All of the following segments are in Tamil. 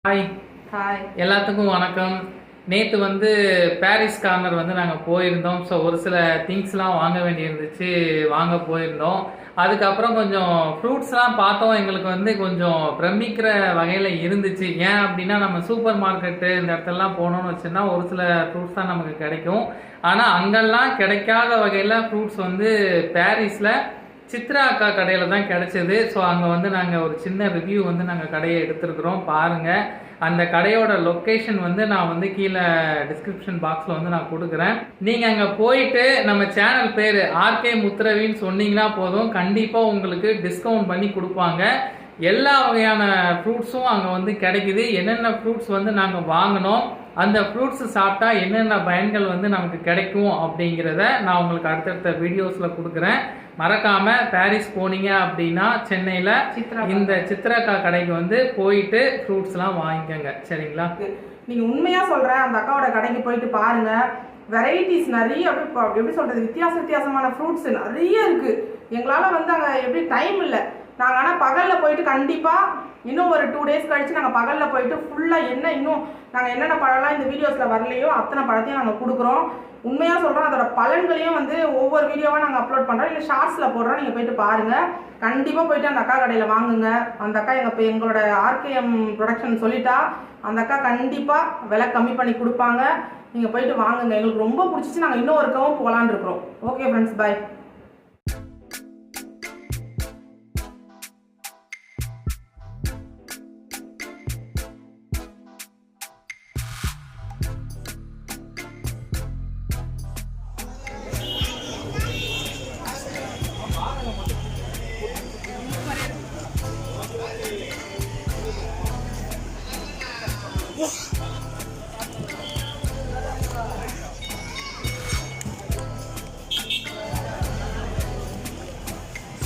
ஹாய் ஹாய் எல்லாத்துக்கும் வணக்கம். நேற்று பாரிஸ் கார்னர் நாங்கள் போயிருந்தோம். ஸோ ஒரு சில திங்ஸ்லாம் வாங்க வேண்டியிருந்துச்சு, வாங்க போயிருந்தோம். அதுக்கப்புறம் கொஞ்சம் ஃப்ரூட்ஸ்லாம் பார்த்தோம். எங்களுக்கு கொஞ்சம் பிரமிக்கிற வகையில் இருந்துச்சு. ஏன் அப்படின்னா, நம்ம சூப்பர் மார்க்கெட்டு இந்த இடத்துலலாம் போனோம்னு வச்சுன்னா ஒரு சில ஃப்ரூட்ஸ் தான் நமக்கு கிடைக்கும். ஆனால் அங்கெல்லாம் கிடைக்காத வகையில் ஃப்ரூட்ஸ் பாரிஸில் சித்ரா அக்கா கடையில் தான் கிடைச்சது. ஸோ அங்கே நாங்கள் ஒரு சின்ன ரிவ்யூ நாங்கள் கடையை எடுத்துருக்குறோம். பாருங்கள், அந்த கடையோட லொக்கேஷன் நான் கீழே டிஸ்கிரிப்ஷன் பாக்ஸில் நான் கொடுக்குறேன். நீங்கள் அங்கே போயிட்டு நம்ம சேனல் பேர் ஆர்கே முத்துரவின்னு சொன்னீங்கன்னா போதும், கண்டிப்பாக உங்களுக்கு டிஸ்கவுண்ட் பண்ணி கொடுப்பாங்க. எல்லா வகையான ஃப்ரூட்ஸும் அங்கே கிடைக்குது. என்னென்ன ஃப்ரூட்ஸ் நாங்கள் வாங்கினோம், அந்த ஃப்ரூட்ஸ் சாப்பிட்டா என்னென்ன பயன்கள் நமக்கு கிடைக்கும் அப்படிங்கிறத நான் உங்களுக்கு அடுத்தடுத்த வீடியோஸில் கொடுக்குறேன். மறக்காம பாரிஸ் போனீங்க அப்படின்னா சென்னையில் இந்த சித்ராக்கா கடைக்கு போயிட்டு ஃப்ரூட்ஸ்லாம் வாங்கிக்கோங்க. சரிங்களா? நீங்கள் உண்மையாக சொல்கிறேன், அந்த அக்காவோட கடைக்கு போயிட்டு பாருங்க. வெரைட்டிஸ் நிறைய எப்படி சொல்கிறது, வித்தியாசமான ஃப்ரூட்ஸ் நிறைய இருக்குது. எங்களால் அங்கே எப்படி டைம் இல்லை. நாங்கள் ஆனால் பகலில் போயிட்டு கண்டிப்பாக இன்னும் ஒரு 2 days கழித்து நாங்கள் பகலில் போயிட்டு ஃபுல்லாக இன்னும் நாங்கள் என்னென்ன பழம்லாம் இந்த வீடியோஸில் வரலையோ அத்தனை பழத்தையும் நாங்கள் கொடுக்குறோம். உண்மையாக சொல்கிறோம், அதோட பலன்களையும் ஒவ்வொரு வீடியோவாக நாங்கள் அப்லோட் பண்ணுறோம், இல்லை ஷார்ட்ஸில் போடுறோம். நீங்கள் போயிட்டு பாருங்கள். கண்டிப்பாக போயிட்டு அந்த அக்கா கடையில் வாங்குங்க. அந்த அக்கா எங்களோட ஆர்கேஎம் ப்ரொடக்ஷன் சொல்லிட்டா அந்த அக்கா கண்டிப்பாக விலை கம்மி பண்ணி கொடுப்பாங்க. நீங்கள் போயிட்டு வாங்குங்க. எங்களுக்கு ரொம்ப பிடிச்சிச்சு. நாங்கள் இன்னும் ஒருக்கவும் போகலான்னு இருக்கிறோம். Okay friends, bye.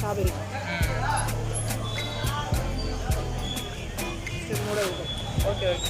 Strawberry okay okay.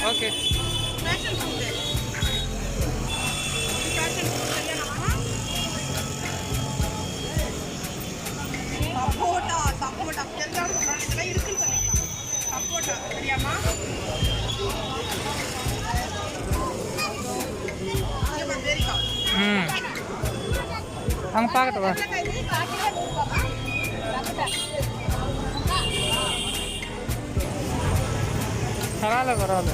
Okay. அங்கே பார்க்கட்டவா? பரவாயில்ல.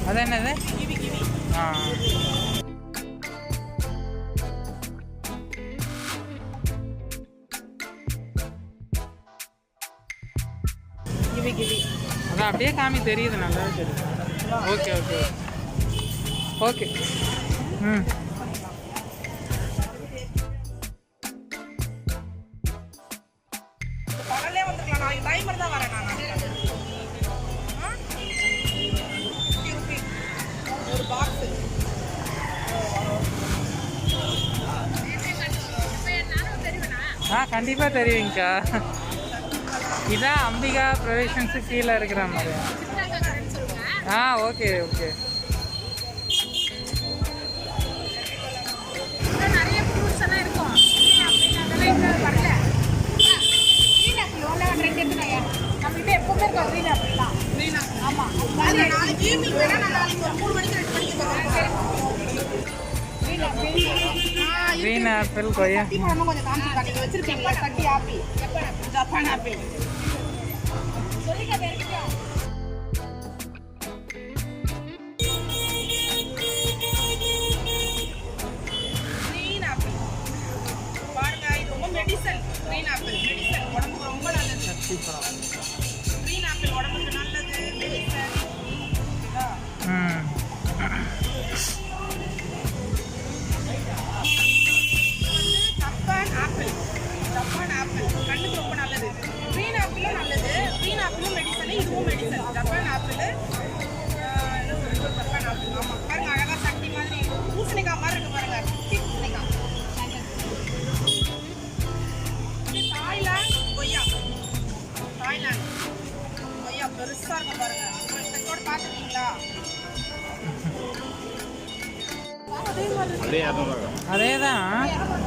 அது என்னது? ஆ, அதான் அப்படியே காமி தெரியுது, நல்லா தெரியுது. Okay okay okay. ம், கண்டிப்பாக தெரியுங்கக்கா. இதான் அம்பிகா ப்ரொவிஷன்ஸு கீழே இருக்கிற மாதிரி. Okay okay. கிரீன் ஆப்பிள், கொய்யா, ஜப்பான் ஆப்பிள். பாருங்க, இது ரொம்ப மெடிசன். கிரீன் ஆப்பிள் மெடிசன், உடம்புக்கு ரொம்ப நல்லது. கிரீன் ஆப்பிள் உடம்புக்கு நல்லது, மெடிசன். ஜப்பான் ஆப்பிள் கண்ணுக்கு ரொம்ப பெருசா இருக்கும் பாருங்க. இந்த கூட பாத்துட்டீங்களா? அதே 200 அதே தான்,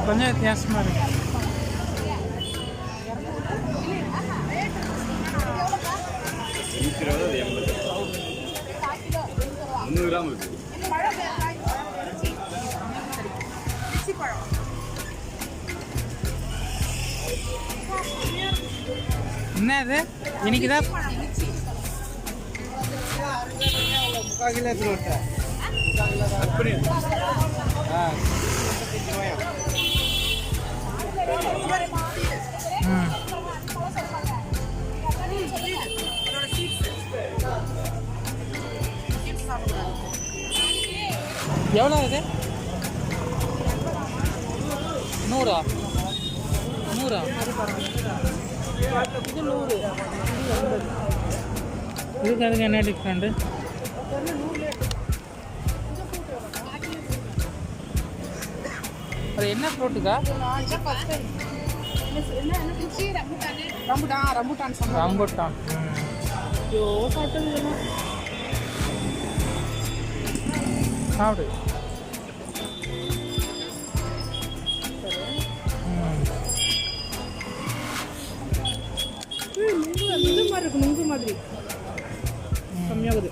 கொஞ்சம் வித்தியாசமாக இருக்கு. இருக்கிறது அது 80. 300 கிராம் இருக்கு. என்ன இது இன்னைக்கு தான் எவ்வளோ இது? 100 100 இது 100. இதுக்கு அதுக்கு என்ன டிஃப்ரெண்ட்டு? அது என்ன ஃப்ரூட்டுக்கா? Rambutan rambutan. ஐயோ சாப்பிட்டது சாப்பிடு. இது மாதிரி இருக்கு, நுங்கு மாதிரி கம்மியாகுது.